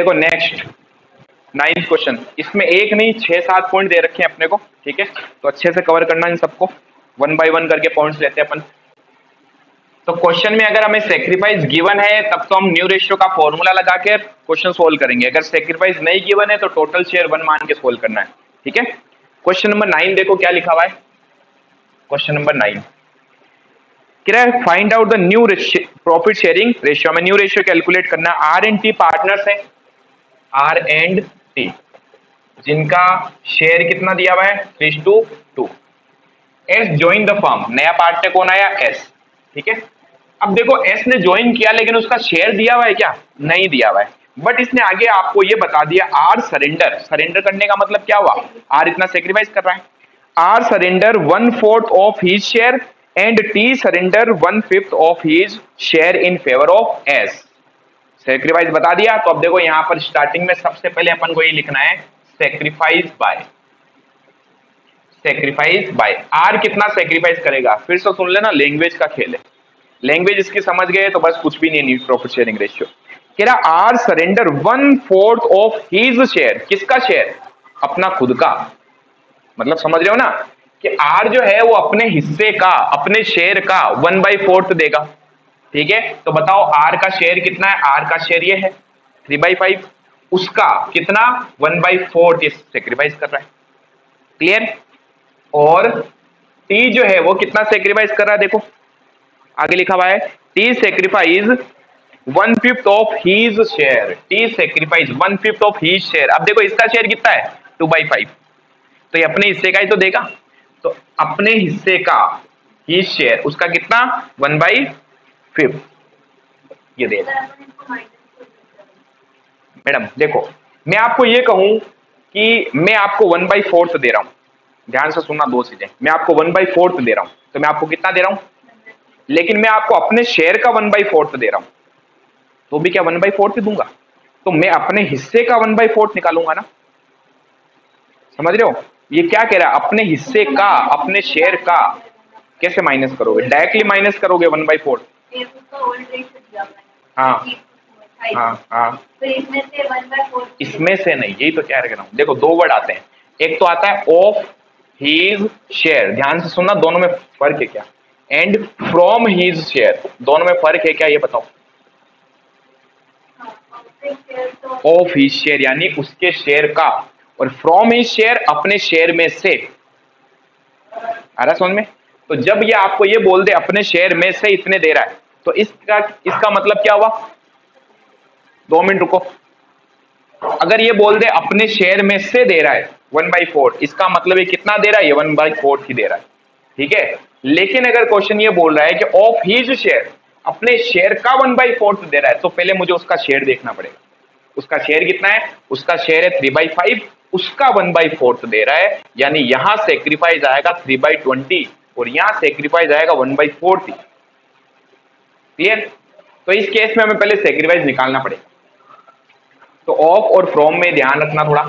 देखो next 9th question, इसमें एक नहीं 6-7 पॉइंट दे रखे हैं अपने को, ठीक है, तो अच्छे से कवर करना इन सबको, 1 बाय 1 करके पॉइंट्स लेते हैं अपन। तो क्वेश्चन में अगर हमें सेक्रीफाइस गिवन है तब तो हम न्यू रेशियो का फॉर्मूला लगा के क्वेश्चन सोल्व करेंगे, अगर सेक्रीफाइस नहीं गिवन है तो टोटल शेयर 1 मान के सोल्व करना है, ठीक है। क्वेश्चन नंबर 9 देखो क्या लिखा हुआ है। क्वेश्चन नंबर 9 क्या है, find out the new profit sharing ratio. हमें न्यू रेशियो कैलकुलेट करना है। आर एंड टी पार्टनर्स है, आर एंड टी, जिनका शेयर कितना दिया हुआ है 3:2। एस ज्वाइन द फर्म, नया पार्टनर कौन आया एस, ठीक है। अब देखो एस ने ज्वाइन किया लेकिन उसका शेयर दिया हुआ है क्या, नहीं दिया हुआ है, बट इसने आगे आपको ये बता दिया आर सरेंडर। सरेंडर करने का मतलब क्या हुआ, आर इतना सेक्रीफाइस कर रहा है। R surrender 1/4 of his share and T surrender 1/5 of his share in favour of S. Sacrifice बता दिया। तो अब देखो यहां पर स्टार्टिंग में सबसे पहले अपन को ये लिखना है sacrifice by, sacrifice by R कितना सेक्रीफाइस करेगा। फिर से सुन लेना, लैंग्वेज का खेल है, लैंग्वेज इसकी समझ गए तो बस कुछ भी नहीं नीड प्रॉफिट शेयरिंग रेशियो। कह रहा R surrender 1/4 of his share, किसका शेयर, अपना खुद का, मतलब समझ रहे हो ना कि आर जो है वो अपने हिस्से का, अपने शेयर का 1/4 देगा, ठीक है। तो बताओ आर का शेयर कितना है, आर का शेयर ये है 3/5, उसका कितना 1/4 ये सेक्रीफाइस कर रहा है, क्लियर। और टी जो है वो कितना सेक्रीफाइस कर रहा है, देखो आगे लिखा हुआ है T sacrifice 1/5 of his share, T sacrifice 1/5 of his share. अब देखो इसका शेयर कितना है 2/5, तो ये अपने हिस्से का ही तो देगा, तो अपने हिस्से का हीज शेयर उसका कितना 1/5 ये देगा। मैडम देखो मैं आपको ये कहूं कि मैं आपको 1/4 दे रहा हूं, ध्यान से सुनना दो चीजें, मैं आपको 1/4 दे रहा हूं तो मैं आपको कितना दे रहा हूं, लेकिन मैं आपको अपने शेयर का 1/4 दे रहा हूं तो भी क्या 1/4 दूंगा, तो मैं अपने हिस्से का 1/4 निकालूंगा ना, समझ रहे हो। ये क्या कह रहा है, अपने हिस्से का, अपने शेयर का कैसे माइनस करोगे, डायरेक्टली माइनस करोगे 1/4। हाँ हाँ हाँ, इसमें से नहीं, यही तो कह रहा हूं। देखो दो वर्ड आते हैं, एक तो आता है ऑफ हीज शेयर, ध्यान से सुनना दोनों में फर्क है क्या, एंड फ्रॉम हीज शेयर, दोनों में फर्क है क्या ये बताओ। ऑफ हिज शेयर यानी उसके शेयर का, और फ्रॉम हिज शेयर अपने शेयर में से, आ रहा समझ में। तो जब ये आपको ये बोल दे अपने शेयर में से इतने दे रहा है तो इसका मतलब क्या हुआ, 2 मिनट रुको, अगर ये बोल दे अपने शेयर में से दे रहा है 1/4, इसका मतलब ये कितना दे रहा है, ये 1/4 ही दे रहा है, ठीक है। लेकिन अगर क्वेश्चन ये बोल रहा है कि ऑफ हिज शेयर, अपने शेयर का 1/4 दे रहा है, तो पहले मुझे उसका शेयर देखना पड़ेगा, उसका शेयर कितना है, उसका शेयर है 3/5, उसका 1/4 दे रहा है, यानी यहां सेक्रीफाइस आएगा 3/20 और यहां सेक्रीफाइस आएगा 1/4, क्लियर। तो इस केस में हमें पहले सेक्रीफाइस निकालना पड़ेगा, तो ऑफ और फ्रॉम में ध्यान रखना थोड़ा।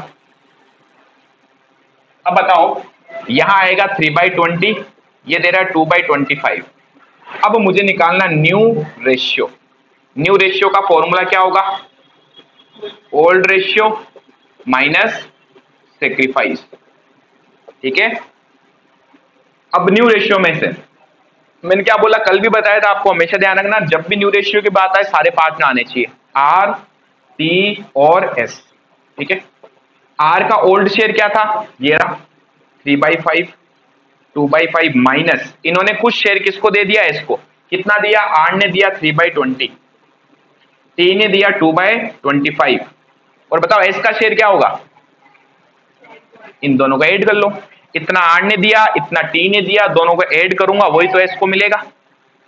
अब बताओ यहां आएगा 3/20, ये दे रहा है 2/25। अब मुझे निकालना न्यू रेशियो, न्यू रेशियो का फॉर्मूला क्या होगा, ओल्ड रेशियो माइनस सेक्रीफाइस, ठीक है। अब न्यू रेशियो में से मैंने क्या बोला, कल भी बताया था आपको, हमेशा ध्यान रखना जब भी न्यू रेशियो की बात आए सारे पार्ट में आने चाहिए, आर टी और एस, ठीक है। आर का ओल्ड शेयर क्या था, ये रहा 3/5, 2/5 माइनस इन्होंने कुछ शेयर किसको दे दिया, इसको कितना दिया, आर ने दिया 3/20, टी ने दिया 2/25, और बताओ एस का शेयर क्या होगा, इन दोनों को ऐड कर लो, इतना आर ने दिया इतना टी ने दिया, दोनों को ऐड करूंगा वही तो एस को मिलेगा,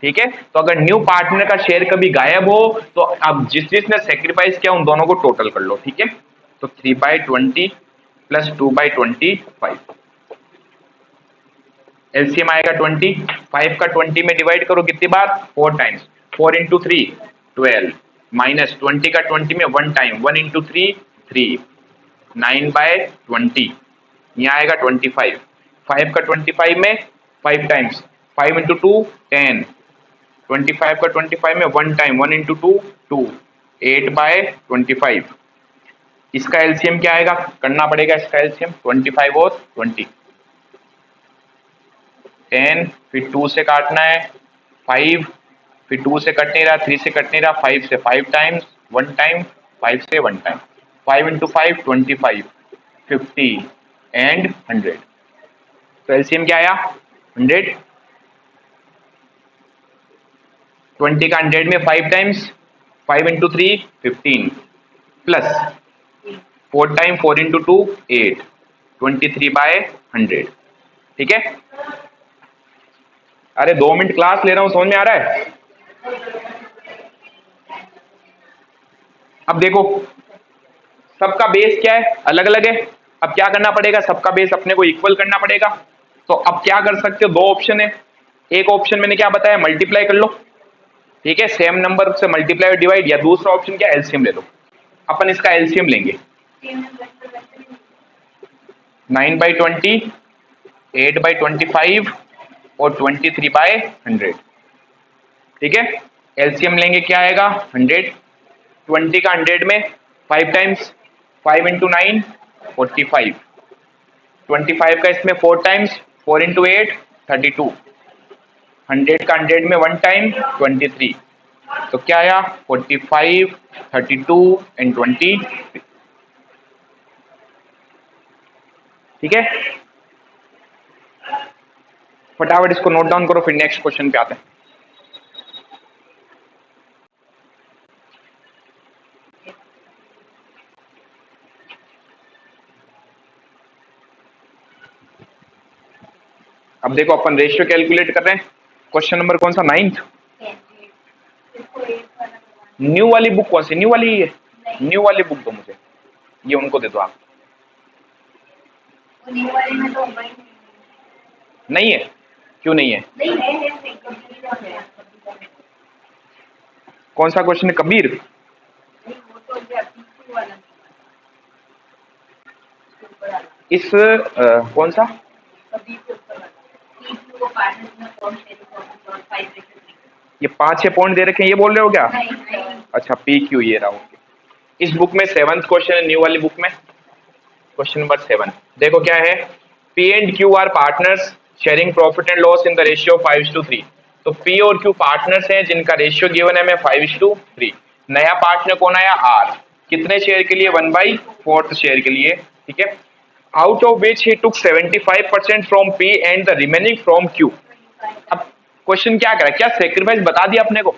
ठीक है। तो अगर न्यू पार्टनर का शेयर कभी गायब हो तो अब जिसने सेक्रीफाइस किया उन दोनों को टोटल कर लो, ठीक है। तो 3/20 प्लस 2/25, एलसीएम आएगा 20, 5 का 20 में डिवाइड करो कितनी बार, 4 टाइम्स, 4 इंटू 3 12, माइनस 20 का 20 में 1 टाइम, 1 इंटू 3 3, 9/20, यहाँ आएगा 25, 5 का 25 में 5 टाइम्स, 5 इंटू 2 10, 25 का 25 में 1 टाइम, 1 इंटू 2 2, 8/25, इसका एलसीएम क्या आएगा, करना पड़ेगा इसका एलसीएम 25 और 20, 10, फिर 2 से काटना है 5, फिर 2 से कट नहीं रहा, 3 से कट नहीं रहा, 5 से 5 टाइम्स, 1 टाइम, 5 से 1 टाइम, 5 इंटू 5 25, 50 एंड 100। तो एलसीएम क्या आया 100, 20 का 100 में 5 times, 5 into 3 15, plus 4 time 4 into 2 8, 23/100। ठीक है, अरे 2 मिनट क्लास ले रहा हूं, समझ में आ रहा है। अब देखो सबका बेस क्या है, अलग अलग है। अब क्या करना पड़ेगा, सबका बेस अपने को इक्वल करना पड़ेगा। तो अब क्या कर सकते हो, दो ऑप्शन है। एक ऑप्शन मैंने क्या बताया, मल्टीप्लाई कर लो, ठीक है, सेम नंबर से मल्टीप्लाई और डिवाइड, या दूसरा ऑप्शन क्या, एलसीएम ले लो। अपन इसका एलसीएम लेंगे, 9/20, 8/25 और 23/100। ठीक है, एलसीएम लेंगे, क्या आएगा 100, 20 का 100 में 5 टाइम्स, 5 इंटू 9 45, 25 का इसमें 4 टाइम्स, 4 इंटू 8 32, 100 का 100 में 1 टाइम 23। तो क्या आया 45, 32 एंड 20। ठीक है, फटाफट इसको नोट डाउन करो, फिर नेक्स्ट क्वेश्चन पे आते हैं। अब देखो अपन रेशियो कैलकुलेट कर रहे हैं। क्वेश्चन नंबर कौन सा, 9th। न्यू वाली बुक कौन सी, न्यू वाली है, न्यू वाली बुक दो मुझे, ये उनको दे दो आप। नहीं है, क्यों नहीं है, कौन सा क्वेश्चन है, कबीर। इस कौन सा, ये 5-6 पॉइंट दे रखे हैं, ये बोल रहे हो क्या। अच्छा पी क्यू, ये रहा, ओके। इस बुक में 7th क्वेश्चन है, न्यू वाली बुक में क्वेश्चन नंबर 7। देखो क्या है, P and Q R partners sharing profit and loss in the ratio 5:3। तो पी और क्यू पार्टनर्स हैं जिनका रेशियो गिवन है हमें 5:3। नया पार्टनर कौन आया, आर, कितने शेयर के लिए, 1/4 शेयर के लिए। ठीक है, out of which he took 75% from P and the remaining from Q. अब क्वेश्चन क्या करा, क्या सेक्रीफाइस बता दिया अपने को,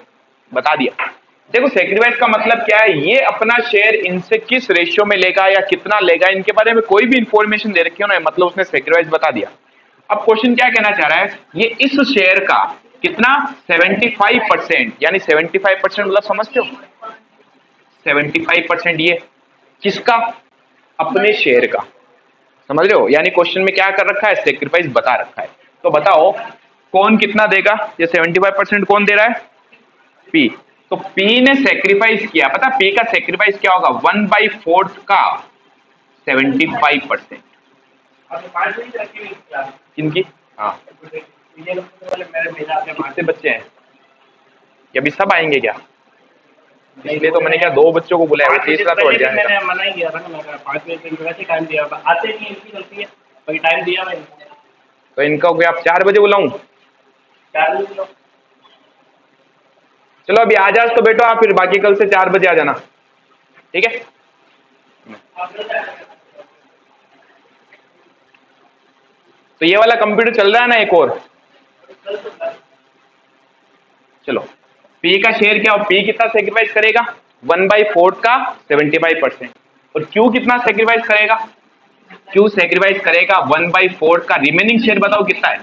बता दिया। देखो सेक्रीफाइस का मतलब क्या है, ये अपना शेयर इनसे किस रेशियो में लेगा या कितना लेगा, इनके बारे में कोई भी इंफॉर्मेशन दे रखी हो ना, मतलब उसने सेक्रीफाइस बता दिया। अब क्वेश्चन क्या कहना चाह रहा है, ये इस शेयर का कितना 75%, यानी 75% मतलब समझते हो, 75% ये किसका, अपने शेयर का, समझ रहे हो। यानी क्वेश्चन में क्या कर रखा है, सेक्रीफाइस बता रखा है। तो बताओ कौन कितना देगा, ये 75% कौन दे रहा है, पी। तो पी ने सेक्रीफाइस किया, पता पी का सेक्रीफाइस क्या होगा, 1/4 का 75%। किनकी, हाँ कितने बच्चे हैं, ये अभी सब आएंगे क्या, इसलिए तो मैंने क्या 2 बच्चों को बुलाया, तीसरा तो मैंने मना ही किया था ना, मैं 5 मिनट वैसे टाइम दिया, आते नहीं, इनकी गलती है, बाकी टाइम दिया मैंने। तो इनका हो गया, आप 4 बजे बुलाऊं, 4 बजे। चलो अभी आ जा तो बेटो आप, फिर बाकी कल से 4 बजे आ जाना, ठीक है। तो ये वाला कंप्यूटर चल रहा है ना एक और, चलो पी का शेयर क्या, पी कितना सेक्रीफाइस करेगा, 1/4 का 75%। और क्यू कितना सेक्रीफाइस करेगा, क्यू सेक्रीफाइस करेगा 1/4 का रिमेनिंग शेयर, बताओ कितना है,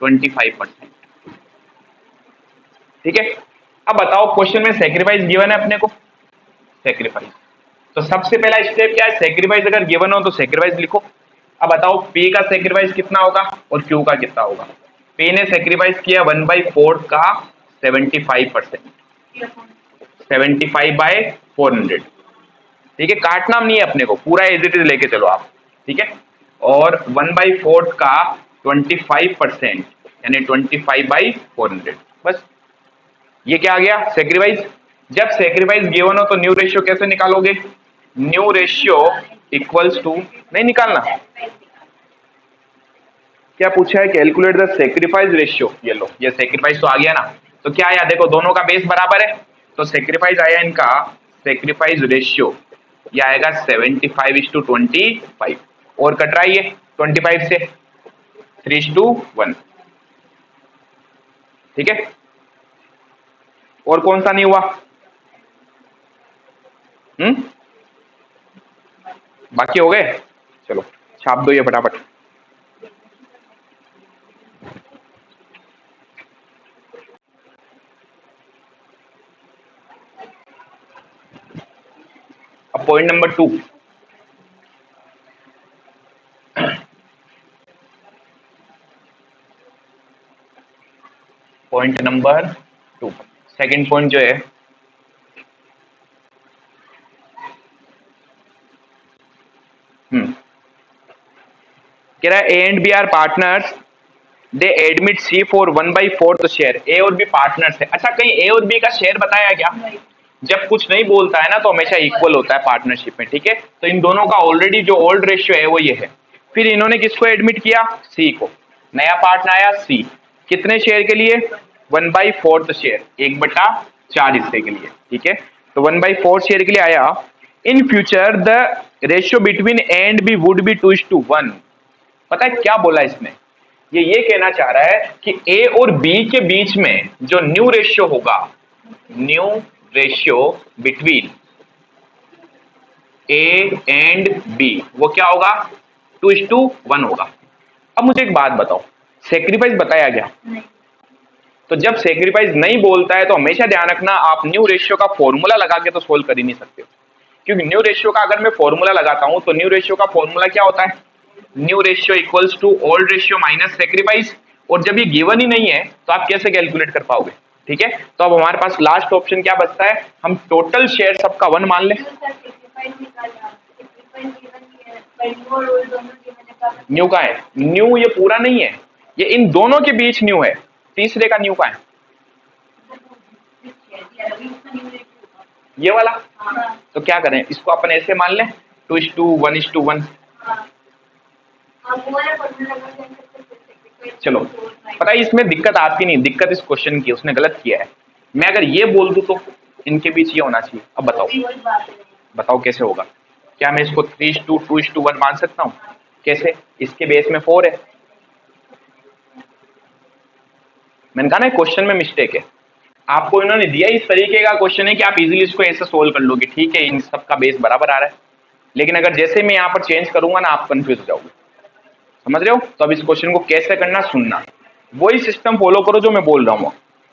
25%। ठीक है, अब बताओ क्वेश्चन में सेक्रीफाइस गिवन है अपने को, सेक्रीफाइस। तो सबसे पहला स्टेप क्या है, सेक्रीफाइस अगर गिवन हो तो सेक्रीफाइस लिखो। अब बताओ पी का सेक्रीफाइस कितना होगा और क्यू का कितना होगा। पी ने सेक्रीफाइस किया 1/4 का 75%, 75/400। ठीक है, काटना नहीं है अपने को, पूरा एज इट इज लेके चलो आप, ठीक है। और 1/4 का 25%, यानी 25/400, बस। ये क्या आ गया, सेक्रीफाइस। जब सेक्रीफाइस गिवन हो तो न्यू रेशियो कैसे निकालोगे, न्यू रेशियो इक्वल्स टू, नहीं निकालना, क्या पूछा है, कैलकुलेट द सेक्रीफाइस रेशियो। ये लो, ये सेक्रीफाइस तो आ गया ना, तो क्या आया देखो, दोनों का बेस बराबर है, तो सेक्रीफाइस आया इनका, सेक्रीफाइस रेशियो ये आएगा 75:25, और कट रहा है ये 25 से 3:1, ठीक है। और कौन सा नहीं हुआ, बाकी हो गए, चलो छाप दो ये फटाफट। अब point number 2, point number 2, second point जो है, कह रहा है A and B are partners, they admit C for 1/4 share. A और बी पार्टनर्स है। अच्छा, कहीं ए और बी का शेयर बताया क्या? जब कुछ नहीं बोलता है ना तो हमेशा इक्वल होता है पार्टनरशिप में, ठीक है। तो इन दोनों का ऑलरेडी जो ओल्ड रेशियो है वो ये है। फिर इन्होंने किसको एडमिट किया? सी को। नया पार्टनर आया सी, कितने शेयर के लिए? 1/4 शेयर, 1/4 हिस्से के लिए, ठीक है। तो 1/4 शेयर के लिए आया। In future the ratio between A and B would be 2:1। पता है क्या बोला इसने? ये कहना चाह रहा है कि ए और बी के बीच में जो न्यू रेशियो होगा, new ratio between A and B, वो क्या होगा? 2:1 होगा। अब मुझे एक बात बताओ, सेक्रीफाइस बताया गया? तो जब सेक्रीफाइस नहीं बोलता है तो हमेशा ध्यान रखना, आप न्यू रेशियो का फॉर्मूला लगा के तो सोल्व कर ही नहीं सकते हो। क्योंकि न्यू रेशियो का अगर मैं फॉर्मूला लगाता हूं तो न्यू रेशियो का फॉर्मूला क्या होता है? New ratio equals to old ratio minus sacrifice. और जब ये गिवन ही नहीं है तो आप कैसे कैलकुलेट कर पाओगे? ठीक है, तो अब हमारे पास लास्ट ऑप्शन क्या बचता है? हम टोटल शेयर सबका 1 मान लें। न्यू का है, न्यू ये पूरा नहीं है, ये इन दोनों के बीच न्यू है। तीसरे का न्यू का है, ये वाला। तो क्या करें, इसको अपन ऐसे मान लें 2:1:1। चलो, पता है इसमें दिक्कत आपकी नहीं, दिक्कत इस क्वेश्चन की, उसने गलत किया है। मैं अगर ये बोल दूं तो इनके बीच ये होना चाहिए। अब बताओ, बताओ कैसे होगा? क्या मैं इसको 3:2:1 मान सकता हूं? कैसे? इसके बेस में 4 है। मैंने कहा ना क्वेश्चन में मिस्टेक है। आपको इन्होंने दिया इस तरीके का क्वेश्चन है कि आप इजीली इसको ऐसे सोल्व कर लोगे, ठीक है, इन सब का बेस बराबर आ रहा है। लेकिन अगर जैसे मैं यहाँ पर चेंज करूंगा ना, आप कंफ्यूज हो जाओगे, समझ रहे हो? तो अब इस क्वेश्चन को कैसे करना, सुनना, वही सिस्टम फॉलो करो जो मैं बोल रहा हूँ।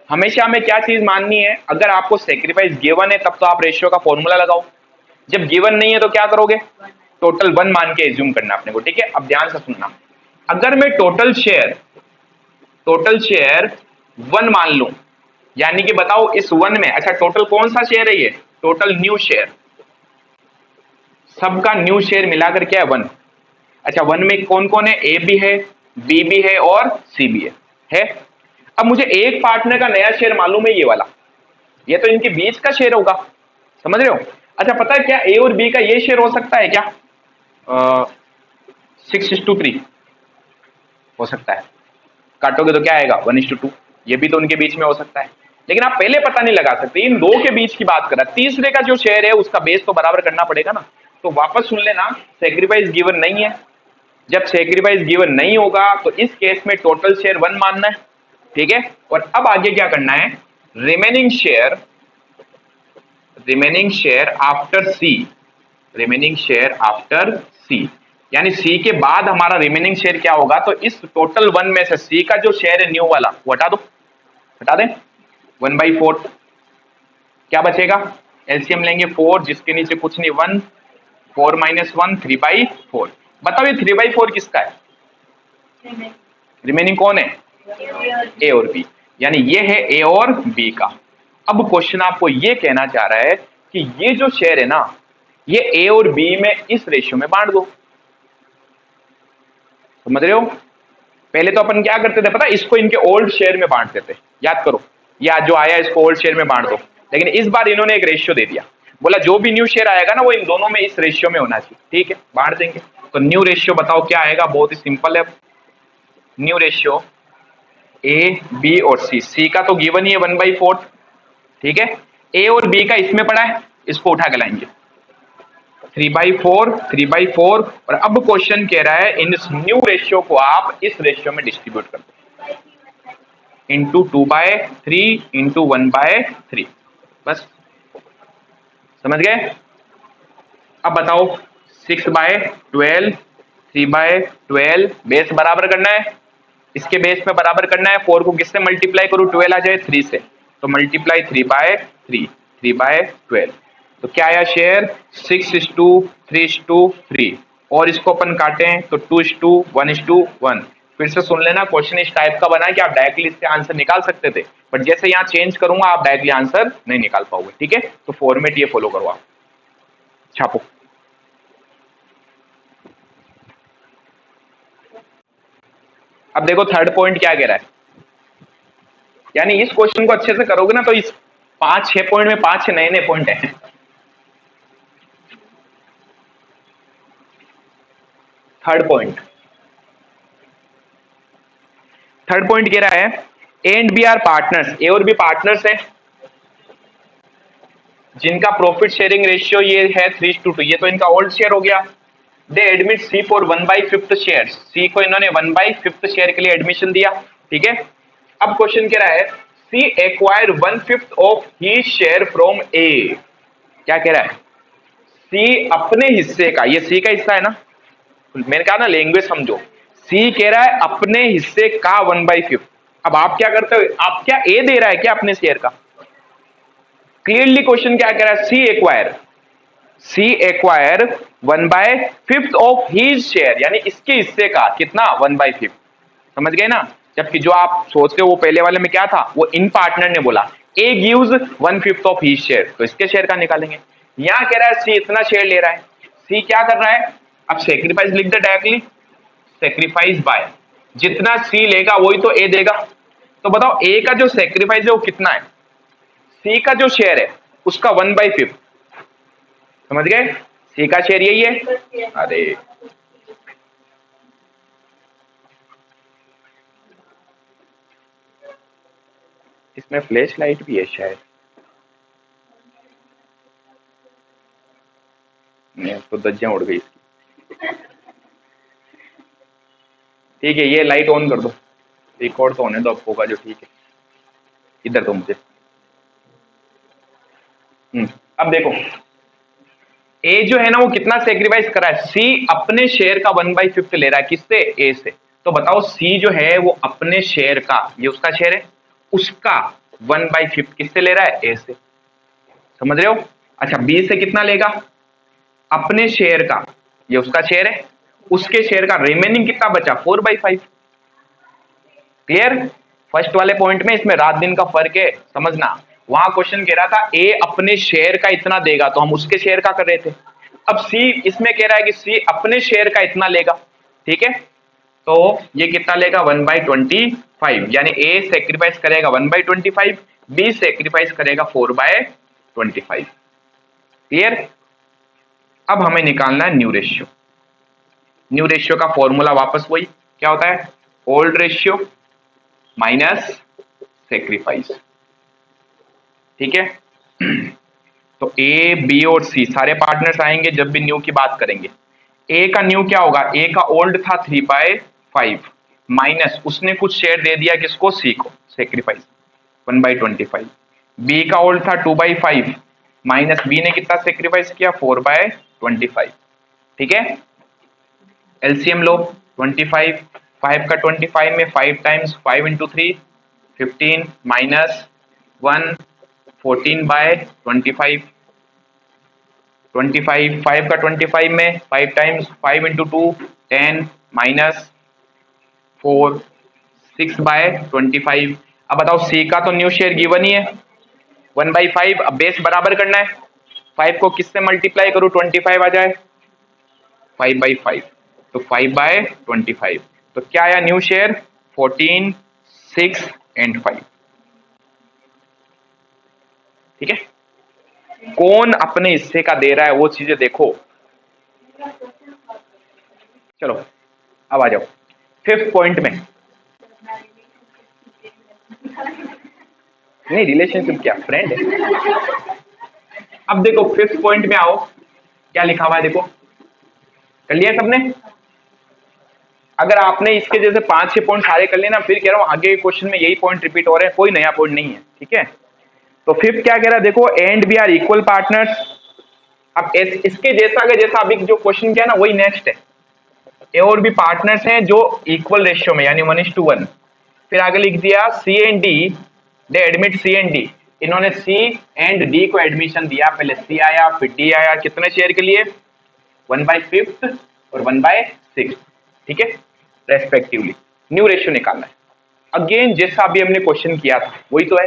हमेशा हमें क्या चीज माननी है? अगर आपको सेक्रीफाइस गिवन है तब तो आप रेशियो का फॉर्मूला लगाओ, जब गिवन नहीं है तो क्या करोगे? टोटल 1 मान के एज्यूम करना अपने को, ठीक है। अब ध्यान से सुनना, अगर मैं टोटल शेयर 1 मान लूं, यानी कि बताओ इस 1 में, अच्छा टोटल कौन सा शेयर है? ये टोटल न्यू शेयर, सबका न्यू शेयर मिलाकर क्या है? 1। अच्छा 1 में कौन कौन है? ए भी है, बी भी है और सी भी है। अब मुझे एक पार्टनर का नया शेयर मालूम है, ये वाला, ये तो इनके बीच का शेयर होगा, समझ रहे हो? अच्छा पता है क्या ए और बी का ये शेयर हो सकता है क्या? 6:3 हो सकता है। काटोगे तो क्या आएगा? 1:2। ये भी तो उनके बीच में हो सकता है, लेकिन आप पहले पता नहीं लगा सकते। इन दो के बीच की बात कर रहा है। तीसरे का जो शेयर है उसका बेस तो बराबर करना पड़ेगा ना। तो वापस सुन लेना, सेक्रीफाइस गिवन नहीं है। जब सेक्रीफाइस गिवन नहीं होगा तो इस केस में टोटल शेयर 1 मानना है, ठीक है। और अब आगे क्या करना है? रिमेनिंग शेयर आफ्टर सी, रिमेनिंग शेयर आफ्टर सी, यानी सी के बाद हमारा रिमेनिंग शेयर क्या होगा? तो इस टोटल 1 में से सी का जो शेयर है न्यू वाला, वो हटा दो, हटा दें। 1/4 क्या बचेगा? एलसीएम लेंगे 4, जिसके नीचे कुछ नहीं, 1, 4 - 1 3/4। बताओ ये 3/4 किसका है? रिमेनिंग कौन है? ए और बी, यानी ये है ए और बी का। अब क्वेश्चन आपको ये कहना चाह रहा है कि ये जो शेयर है ना, ये ए और बी में इस रेशियो में बांट दो, समझ रहे हो? पहले तो अपन क्या करते थे पता है? इसको इनके ओल्ड शेयर में बांटते थे, याद करो, या जो आया इसको ओल्ड शेयर में बांट दो। लेकिन इस बार इन्होंने एक रेशियो दे दिया, बोला जो भी न्यू शेयर आएगा ना वो इन दोनों में इस रेशियो में होना चाहिए, ठीक है, बांट देंगे। तो न्यू रेशियो बताओ क्या आएगा, बहुत ही सिंपल है। न्यू रेशियो ए बी और सी का तो गिवन ही है 1/4, ठीक है। ए और बी का इसमें पड़ा है, इसको उठा के लाएंगे 3/4 3/4। और अब क्वेश्चन कह रहा है इन न्यू रेशियो को आप इस रेशियो में डिस्ट्रीब्यूट कर दो, इंटू 2/3 इंटू 1/3, बस समझ गए। अब बताओ 6/12 3/12 बेस बराबर करना है, इसके बेस में बराबर करना है। 4 को किससे मल्टीप्लाई करूं, 12 आ जाए 3 से, तो मल्टीप्लाई 3/3 3/12। तो क्या आया शेयर 6:3:3, और इसको अपन काटें तो 2:1:1। फिर से सुन लेना, क्वेश्चन इस टाइप का बना है कि आप डायरेक्टली इससे आंसर निकाल सकते थे, बट जैसे यहाँ चेंज करूंगा आप डायरेक्टली आंसर नहीं निकाल पाओगे, ठीक है। तो फॉर्मेट ये फॉलो करो आप, छापो। अब देखो थर्ड पॉइंट क्या कह रहा है, यानी इस क्वेश्चन को अच्छे से करोगे ना तो इस 5-6 पॉइंट में 5-6 नए नए पॉइंट हैं। थर्ड पॉइंट कह रहा है A and B are partners, A और बी पार्टनर्स है जिनका प्रॉफिट शेयरिंग रेशियो ये है 3:2, ये तो इनका ओल्ड शेयर हो गया। They admit C for 1/5 share, C को इन्होंने 1/5 शेयर के लिए एडमिशन दिया, ठीक है। अब क्वेश्चन कह रहा है C acquire 1/5 of his share from A, क्या कह रहा है, सी अपने हिस्से का, ये सी का हिस्सा है ना, मैंने कहा ना लैंग्वेज समझो, सी कह रहा है अपने हिस्से का 1/5। अब आप क्या करते हो, आप क्या ए दे रहा है क्या अपने शेयर का, क्लियरली क्वेश्चन क्या कह रहा है, C acquire 1/5 of his share, यानी इसके हिस्से का कितना 1/5, समझ गए ना। जबकि जो आप सोच रहे हो वो पहले वाले में क्या था, वो इन पार्टनर ने बोला A gives 1/5 of his share, तो इसके शेयर का निकालेंगे। यहां कह रहा है सी इतना शेयर ले रहा है, सी क्या कर रहा है, अब सेक्रीफाइस लिख दे डायरेक्टली, सेक्रीफाइस बाय, जितना सी लेगा वही तो ए देगा। तो बताओ ए का जो सेक्रीफाइस है वो कितना है, सी का जो शेयर है उसका 1/5, समझ गए, सी का शेयर यही है। अरे इसमें फ्लैश लाइट भी है शायद, नहीं तो दज्जियां उड़ गई इसकी, ठीक है ये लाइट ऑन कर दो, रिकॉर्ड तो होने दो आपको का जो, ठीक है इधर तो मुझे। अब देखो ए जो है ना वो कितना सेक्रीफाइस करा है, सी अपने शेयर का 1/5 ले रहा है, किससे, ए से। तो बताओ सी जो है वो अपने शेयर का, ये उसका शेयर है, उसका 1/5 किससे ले रहा है, ए से, समझ रहे हो। अच्छा बी से कितना लेगा, अपने शेयर का, ये उसका शेयर है, उसके शेयर का रिमेनिंग कितना बचा 4/5, क्लियर। फर्स्ट वाले पॉइंट में इसमें रात दिन का फर्क है, समझना। वहां क्वेश्चन कह रहा था ए अपने शेयर का इतना देगा, तो हम उसके शेयर का कर रहे थे। अब सी इसमें कह रहा है कि सी अपने शेयर का इतना लेगा, ठीक है। तो ये कितना लेगा 1/25, यानी ए सेक्रीफाइस करेगा 1/25, बी सेक्रीफाइस करेगा 4/25, क्लियर। अब हमें निकालना है न्यू रेशियो। न्यू रेशियो का फॉर्मूला वापस वही क्या होता है, ओल्ड रेशियो माइनस सेक्रीफाइस, ठीक है। तो ए बी और सी सारे पार्टनर्स आएंगे जब भी न्यू की बात करेंगे। ए का न्यू क्या होगा, ए का ओल्ड था 3/5 माइनस उसने कुछ शेयर दे दिया किसको, सी को, सेक्रीफाइस 1/25। बी का ओल्ड था 2/5 माइनस बी ने कितना सेक्रीफाइस किया 4/25, ठीक है। एलसीएम लो 25, 5 का 25 में 5 टाइम्स 5 इंटू 3 15 माइनस 1 14/25, 25 5 का 25 में 5 टाइम्स 5 इंटू 2 10 माइनस 4 6/25। अब बताओ सी का तो न्यू शेयर गिवन ही है 1/5, अब बेस बराबर करना है, 5 को किससे मल्टीप्लाई करूं 25 आ जाए 5/5, तो 5/25। तो क्या आया न्यू शेयर 14 6 एंड 5, ठीक है। कौन अपने हिस्से का दे रहा है वो चीजें देखो। चलो अब आ जाओ 5th पॉइंट में। नहीं, रिलेशनशिप क्या, फ्रेंड है। अब देखो 5th पॉइंट में आओ, क्या लिखा हुआ है देखो, कर लिया सबने। अगर आपने इसके जैसे 5-6 पॉइंट सारे कर लिए ना, फिर कह रहा हूं आगे क्वेश्चन में यही पॉइंट रिपीट हो रहे हैं, कोई नया पॉइंट नहीं है, ठीक है। तो 5th क्या कह रहा है देखो, and B are equal partners. अब इसके जैसा के जैसा अभी जो क्वेश्चन किया ना वही नेक्स्ट है। ए और बी पार्टनर्स हैं जो इक्वल रेशियो में, यानी 1:1। फिर आगे लिख दिया C and D, they admit C and D. इन्होंने सी एंड डी को एडमिशन दिया, पहले सी आया फिर डी आया, कितने शेयर के लिए, 1/5 और 1/6, ठीक है, रेस्पेक्टिवली। न्यू रेशियो निकालना है। अगेन जैसा अभी हमने क्वेश्चन किया था वही तो है।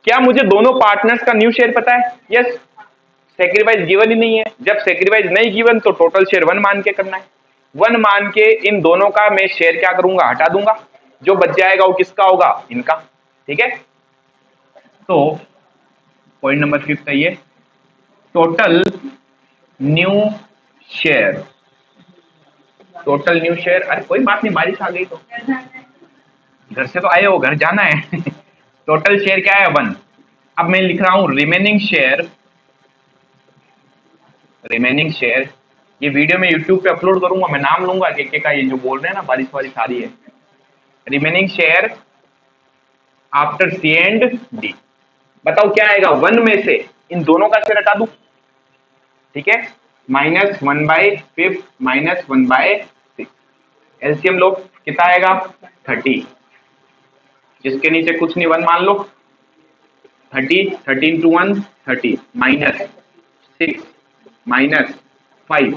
क्या मुझे दोनों पार्टनर्स का न्यू शेयर पता है? यस। सेक्रीफाइस गिवन ही नहीं है, जब सेक्रीफाइस नहीं गिवन तो टोटल शेयर 1 मान के करना है। 1 मान के इन दोनों का मैं शेयर क्या करूंगा, हटा दूंगा, जो बच जाएगा वो किसका होगा, इनका, ठीक है। तो पॉइंट नंबर 5 है ये, total new share. Total new share, अरे कोई बात नहीं, बारिश आ गई तो घर से तो आए हो, घर जाना है। टोटल शेयर क्या है, 1। अब मैं लिख रहा हूं रिमेनिंग शेयर। रिमेनिंग शेयर ये वीडियो में यूट्यूब पे अपलोड करूंगा, मैं नाम लूंगा के का, ये जो बोल रहे हैं ना बारिश वारिश आ रही है। Remaining share after C and D, बताओ क्या आएगा, 1 में से इन दोनों का शेयर हटा दूं, ठीक है, -1/5 -1/6, एलसीएम लो, कितना आएगा 30। जिसके नीचे कुछ नहीं 1 मान लो, 30, 13 × 1 30, -6 -5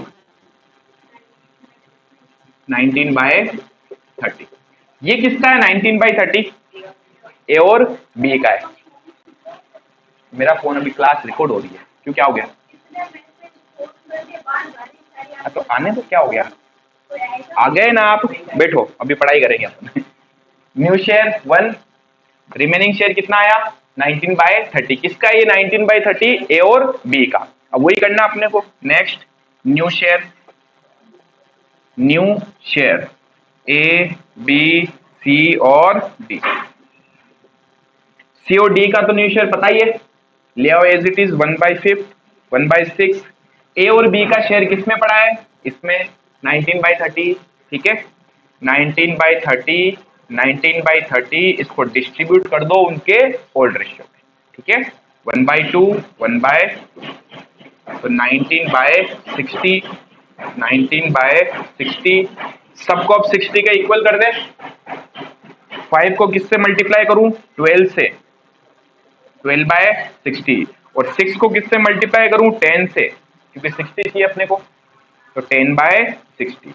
19/30। ये किसका है 19/30? ए और बी का है। मेरा फोन अभी क्लास रिकॉर्ड हो रही है, क्यों क्या हो गया? तो आने तो क्या हो गया, आ गए ना आप, बैठो अभी पढ़ाई करेंगे अपन। न्यू शेयर 1, रिमेनिंग शेयर कितना आया 19/30। किसका ये 19/30? ए और बी का। अब वही करना अपने को। Next new share, new share A B C और डी। सी और डी का तो न्यू शेयर पता ही है, ले आओ एज इट इज 1/5 1/6। ए और बी का शेयर किसमें पड़ा है, इसमें 19/30, ठीक है, 19/30 19/30, इसको डिस्ट्रीब्यूट कर दो उनके ओल्ड रेशियो में, ठीक है, 1/2 1/2, तो 19/60 19/60। सबको अब 60 का इक्वल कर दे। 5 को किससे मल्टीप्लाई करूं, 12 से, 12/60, और 6 को किससे मल्टीप्लाई करूं, 10 से, क्योंकि 60 चाहिए अपने को, तो 10/60।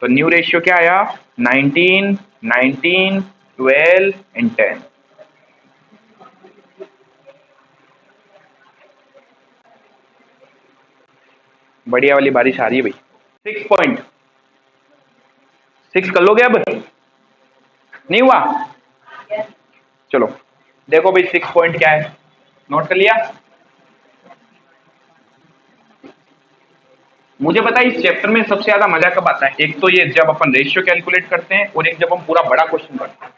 तो न्यू रेशियो क्या आया, 19 19 12 एंड 10। बढ़िया वाली बारिश आ रही है भाई। 6 पॉइंट 6 कर लोगे अब, नहीं हुआ? चलो देखो भाई 6 पॉइंट क्या है, नोट कर लिया? मुझे पता है इस चैप्टर में सबसे ज्यादा मजा कब आता है, एक तो ये जब अपन रेशियो कैलकुलेट करते हैं, और एक जब हम पूरा बड़ा क्वेश्चन करते हैं,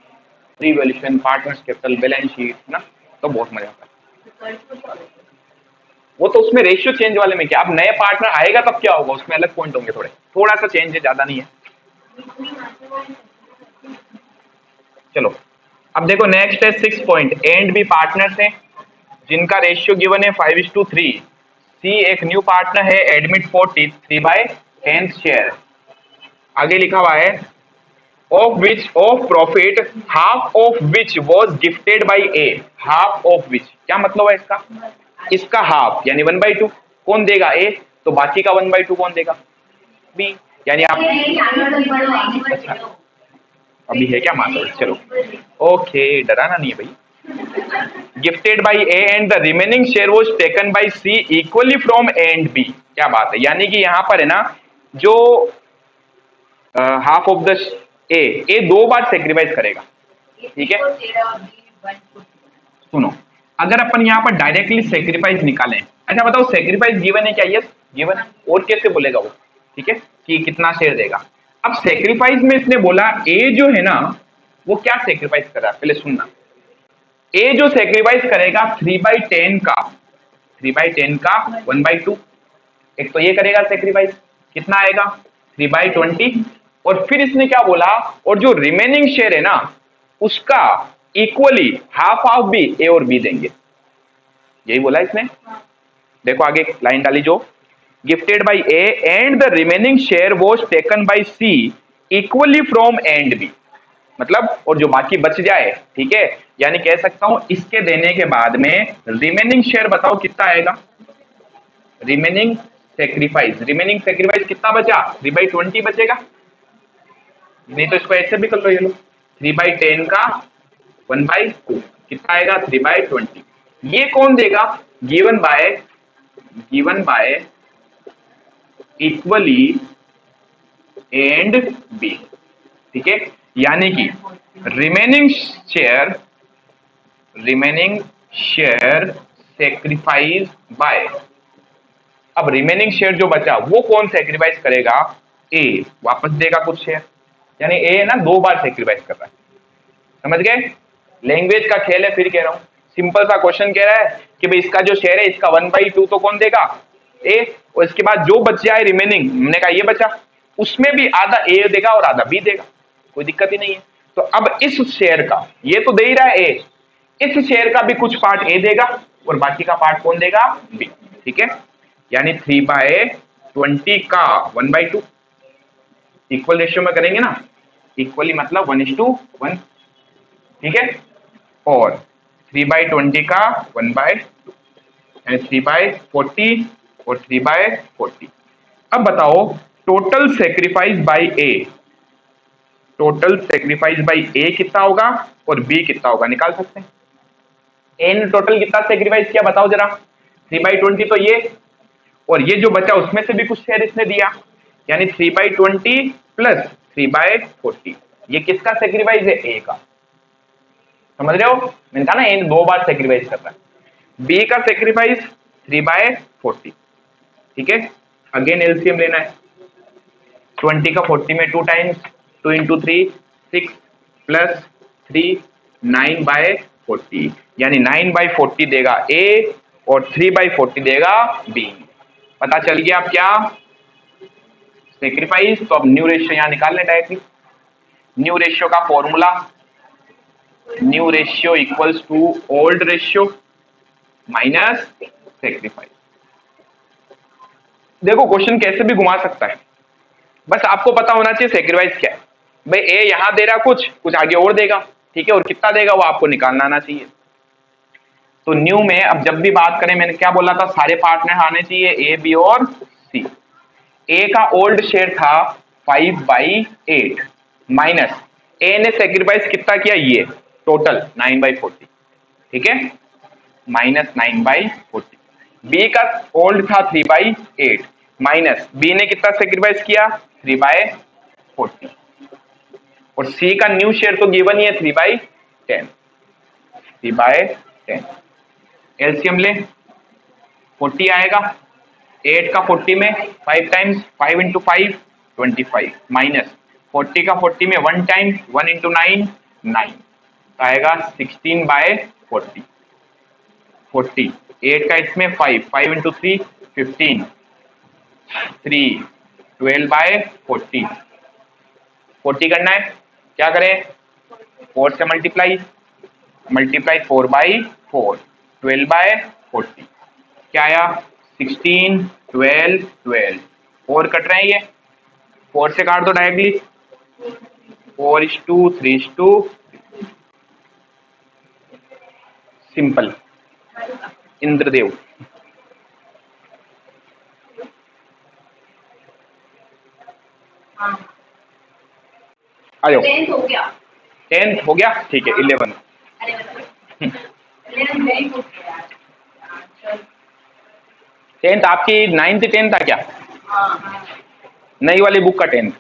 pre valuation, partners capital, balance sheet ना, तो बहुत मजा आता है। वो तो उसमें रेशियो चेंज वाले में क्या, अब नए पार्टनर आएगा तब क्या होगा, उसमें अलग पॉइंट होंगे, थोड़ा सा चेंज है, ज्यादा नहीं है। चलो अब देखो नेक्स्ट है 6 पॉइंट, एंड बी पार्टनर्स हैं जिनका रेशियो गिवन है 5:3। सी एक न्यू पार्टनर है, एडमिट 40 3/10 शेयर। आगे लिखा हुआ है of which of profit half of which was gifted by A. Half of which क्या मतलब है इसका, इसका हाफ यानी 1/2 कौन देगा, ए, तो बाकी का 1/2 कौन देगा, बी, यानी आप अच्छा अभी है क्या मास्टर, चलो ओके, डराना नहीं है भाई। Gifted by A and the remaining share was taken by C equally from A and B. क्या बात है, यानी कि यहां पर है ना, जो half of the A 2 bar sacrifice करेगा, ठीक है। सुनो, अगर अपन यहां पर डायरेक्टली सेक्रीफाइस निकालें अच्छा बताओ, सेक्रीफाइस गिवन है क्या? यस गिवन है। और कैसे बोलेगा वो, ठीक है, कि कितना शेयर देगा। अब सेक्रीफाइस में इसने बोला ए जो है ना, वो क्या सेक्रीफाइस कर रहा है, पहले सुनना। ए जो सेक्रीफाइस करेगा 3/10 का, 3/10 का 1/2, एक तो ये करेगा सेक्रीफाइस, कितना आएगा 3/20। और फिर इसने क्या बोला, और जो रिमेनिंग शेयर है ना उसका इक्वली हाफ हाफ भी ए और बी देंगे, यही बोला इसने। देखो आगे लाइन डाली जो, gifted by A and the remaining share was taken by C equally from A and B, मतलब और जो बाकी बच जाए, ठीक है, यानी कह सकता हूं इसके देने के बाद में रिमेनिंग शेयर बताओ कितना आएगा, रिमेनिंग सेक्रीफाइस कितना बचा, 3/20 बचेगा। नहीं तो इसको ऐसे भी कर लो, ये लो 3/10 का 1/2 कितना आएगा 3/20। ये कौन देगा, given by equally and B, ठीक है, यानी कि रिमेनिंग शेयर सेक्रीफाइस बाय, अब रिमेनिंग शेयर जो बचा वो कौन सेक्रीफाइस करेगा, ए वापस देगा कुछ शेयर, यानी ए ना 2 बार सेक्रीफाइस कर रहा है, समझ गए। लैंग्वेज का खेल है, फिर कह रहा हूं, सिंपल सा क्वेश्चन कह रहा है कि भाई इसका जो शेयर है इसका 1/2 तो कौन देगा, ए, और इसके बाद जो बच जाए रिमेनिंग, हमने कहा ये बचा, उसमें भी आधा ए देगा और आधा बी देगा, कोई दिक्कत ही नहीं है। तो अब इस शेयर का, ये तो दे ही रहा है ए, इस शेयर का भी कुछ पार्ट ए देगा और बाकी का पार्ट कौन देगा, बी, ठीक है, यानी 3/20 का 1/2 इक्वल रेशियो में करेंगे ना, इक्वली मतलब 1:1, ठीक है, और 3/20 का 1/2 यानी 3/40 और 3/40। अब बताओ टोटल सेक्रीफाइस बाय ए कितना होगा और बी कितना होगा, निकाल सकते हैं। ए ने टोटल कितना सेक्रीफाइस किया बताओ जरा, 3/20 तो ये, और ये जो बचा उसमें से भी कुछ शेयर इसने दिया, यानी 3/20 प्लस 3/40, ये किसका सेक्रीफाइस है, ए का, समझ रहे हो, मैंने कहा ना ए 2 बार सेक्रीफाइस कर रहा है। बी का सेक्रीफाइस 3/40, ठीक है, अगेन एलसीएम लेना है, 20 का 40 में 2 टाइम्स, 2 × 3 6 प्लस 3 9/40, यानी 9/40 देगा ए और 3/40 देगा बी। पता चल गया अब क्या सेक्रीफाइस। तो अब न्यू रेशियो यहां निकाल लें डायरेक्टली। न्यू रेशियो का formula, new ratio equals to old ratio minus sacrifice. देखो क्वेश्चन कैसे भी घुमा सकता है, बस आपको पता होना चाहिए सेक्रीफाइस क्या है। भाई ए यहां दे रहा कुछ आगे और देगा, ठीक है, और कितना देगा वो आपको निकालना आना चाहिए। तो न्यू में अब जब भी बात करें, मैंने क्या बोला था, सारे पार्टनर आने चाहिए ए बी और सी। ए का ओल्ड शेयर था 5/8 माइनस ए ने सेक्रीफाइस कितना किया, ये टोटल 9/40, ठीक है, माइनस 9/40। बी का ओल्ड था 3/8 माइनस बी ने कितना सेक्रीफाइस किया 3/40, और सी का न्यू शेयर तो गिवन ही है 3/10। एलसीएम ले 40 आएगा, 8 का 40 में 5 टाइम्स, 5 × 5 25 माइनस 40 का 40 में 1 टाइम, 1 × 9 9, तो आएगा 16/40। 40 8 का इसमें 5 × 3 15 3 12/40। 40 करना है, क्या करें 4 से मल्टीप्लाई 4/4 12/40, क्या आया 16 12 12, 4 कट रहे हैं, ये 4 से काट दो डायरेक्टली, 4:3:3, सिंपल। इंद्रदेव आ जाओ, 10th हो गया, ठीक है 11। 10th आपकी 9th 10th था क्या, नई वाली बुक का 10th,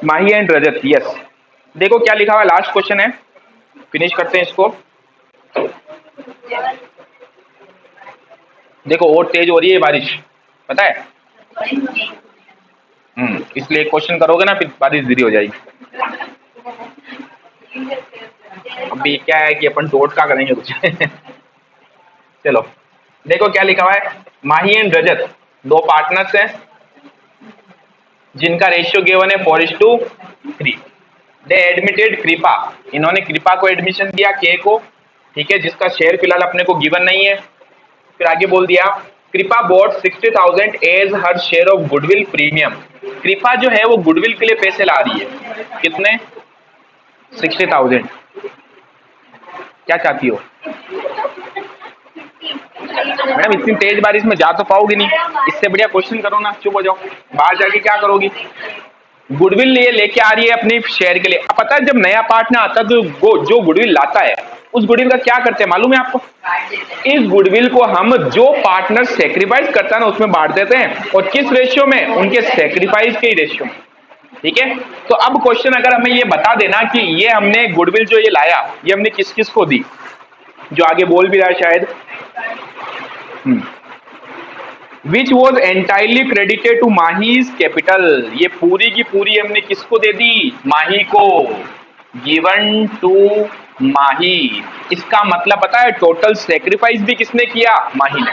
Mahi and Rajat, yes. देखो क्या लिखा हुआ है, लास्ट क्वेश्चन है, फिनिश करते हैं इसको। देखो और तेज हो रही है बारिश, पता है। इसलिए एक क्वेश्चन करोगे ना फिर बारिश धीरे हो जाएगी। अभी क्या है कि अपन टोटका करेंगे कुछ। चलो देखो क्या लिखा हुआ है, माही एंड रजत दो पार्टनर्स हैं जिनका रेशियो गिवन है 4:3। दे एडमिटेड कृपा, इन्होंने कृपा को एडमिशन दिया के को, ठीक है, जिसका शेयर फिलहाल अपने को गिवन नहीं है। फिर आगे बोल दिया Kripa bought 60,000 as her share of goodwill premium. Kripa जो है वो गुडविल के लिए पैसे ला रही है, कितने, 60,000। क्या चाहती हो मैडम, इतनी तेज बारिश में जा तो पाओगे नहीं, इससे बढ़िया क्वेश्चन करो ना, चुप हो जाओ, बाहर जाके क्या करोगी। गुडविल लिए लेके आ रही है अपने शेयर के लिए। अब पता है जब नया पार्टनर आता है तो जो गुडविल लाता है उस गुडविल का क्या करते हैं मालूम है आपको, इस गुडविल को हम जो पार्टनर सेक्रीफाइस करता है ना उसमें बांट देते हैं, और किस रेशियो में, उनके सेक्रीफाइस के ही रेशियो में, ठीक है। तो अब क्वेश्चन अगर हमें ये बता देना कि ये हमने गुडविल जो ये लाया ये हमने किस किस को दी, जो आगे बोल भी रहा है शायद, which was entirely credited to Mahi's capital, ये पूरी की पूरी हमने किसको दे दी, माही को, गिवन टू माही। इसका मतलब पता है टोटल सेक्रीफाइस भी किसने किया, माही ने,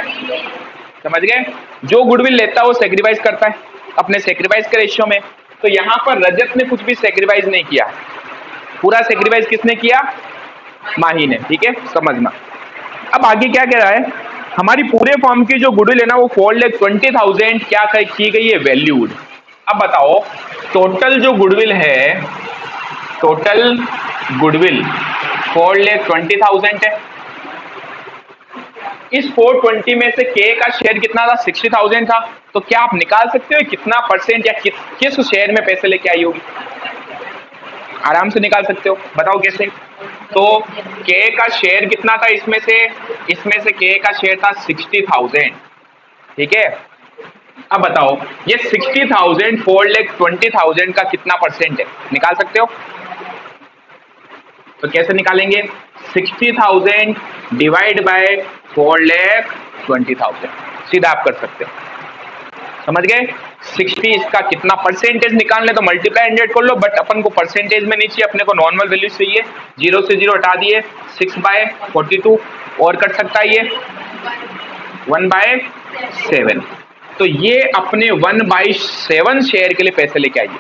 समझ गए। जो गुडविल लेता है वो सेक्रीफाइस करता है अपने सेक्रीफाइस के रेशियो में। तो यहां पर रजत ने कुछ भी सेक्रीफाइस नहीं किया, पूरा सेक्रीफाइस किसने किया, माही ने, ठीक है, समझना। अब आगे क्या कह रहा है, हमारी पूरे फॉर्म की जो गुडविल है ना वो 4,20,000 क्या की गई है, वैल्यूड। अब बताओ टोटल जो गुडविल है, टोटल गुडविल 4,20,000 है। इस 420 में से के का शेयर कितना था, 60,000 था। तो क्या आप निकाल सकते हो कितना परसेंट या किस शेयर में पैसे लेके आई होगी, आराम से निकाल सकते हो, बताओ कैसे। तो के का शेयर कितना था इसमें से के का शेयर था 60,000, ठीक है। अब बताओ ये 60,000 4,20,000 का कितना परसेंट है, निकाल सकते हो। तो कैसे निकालेंगे, 60,000 डिवाइड बाय 4,20,000, सीधा आप कर सकते हो, समझ गए। 60 इसका कितना परसेंटेज निकालने, तो मल्टीप्लाई 100 कर लो, बट अपन को परसेंटेज में नहीं चाहिए, अपने को नॉर्मल वैल्यू चाहिए। 0 से 0 हटा दिए, 6/42, और कट सकता है ये 1/7। तो ये अपने 1/7 शेयर के लिए पैसे लेके आइए।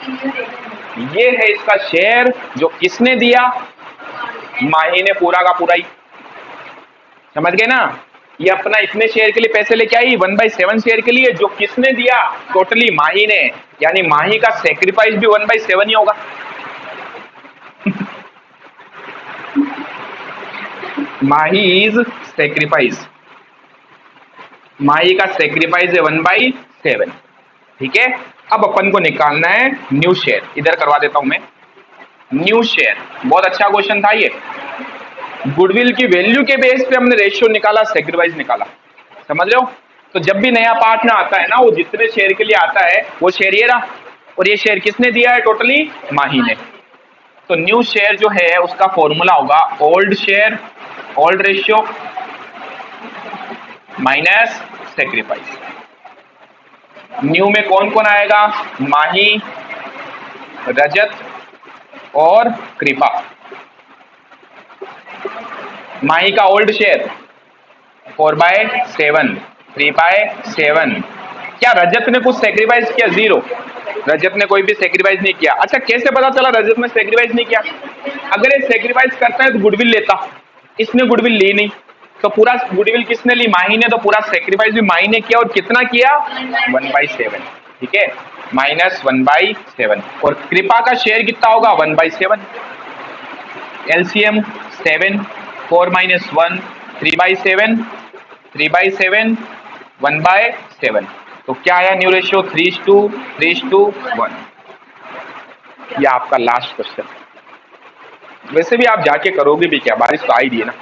ये है इसका शेयर जो किसने दिया, माही ने, पूरा का पूरा ही, समझ गए ना। ये अपना इतने शेयर के लिए पैसे लेके आई 1/7 शेयर के लिए, जो किसने दिया, टोटली माही ने, यानी माही का सेक्रीफाइस भी 1/7 ही होगा। माही इज सेक्रीफाइस, माही का सेक्रीफाइस है 1/7, ठीक है। अब अपन को निकालना है न्यू शेयर, इधर करवा देता हूं मैं, न्यू शेयर। बहुत अच्छा क्वेश्चन था ये, गुडविल की वैल्यू के बेस पे हमने रेशियो निकाला, सेक्रीफाइस निकाला, समझ रहे हो। तो जब भी नया पार्टनर आता है ना वो जितने शेयर के लिए आता है वो शेयर ये रहा, और ये शेयर किसने दिया है, टोटली माही ने। तो न्यू शेयर जो है उसका फॉर्मूला होगा old share, old ratio minus sacrifice. New में कौन कौन आएगा, माही, रजत और कृपा। माही का ओल्ड शेयर 4/7, 3/7। क्या रजत ने कुछ सेक्रीफाइस किया, 0, रजत ने कोई भी सेक्रीफाइस नहीं किया। अच्छा कैसे पता चला रजत ने सेक्रीफाइस नहीं किया, अगर ये सेक्रीफाइस करता है तो गुडविल लेता, इसने गुडविल ली नहीं, तो पूरा गुडविल किसने ली, माही ने, तो पूरा सेक्रीफाइस भी माही ने किया, और कितना किया, 1/7, ठीक है, -1/7। और कृपा का शेयर कितना होगा, 1/7। एलसीएम 7, 4 - 1, 3/7, 3/7, 1/7। तो क्या आया न्यू रेशियो, 3:1। ये आपका लास्ट क्वेश्चन। वैसे भी आप जाके करोगे भी क्या, बारिश तो आ ही रही है ना।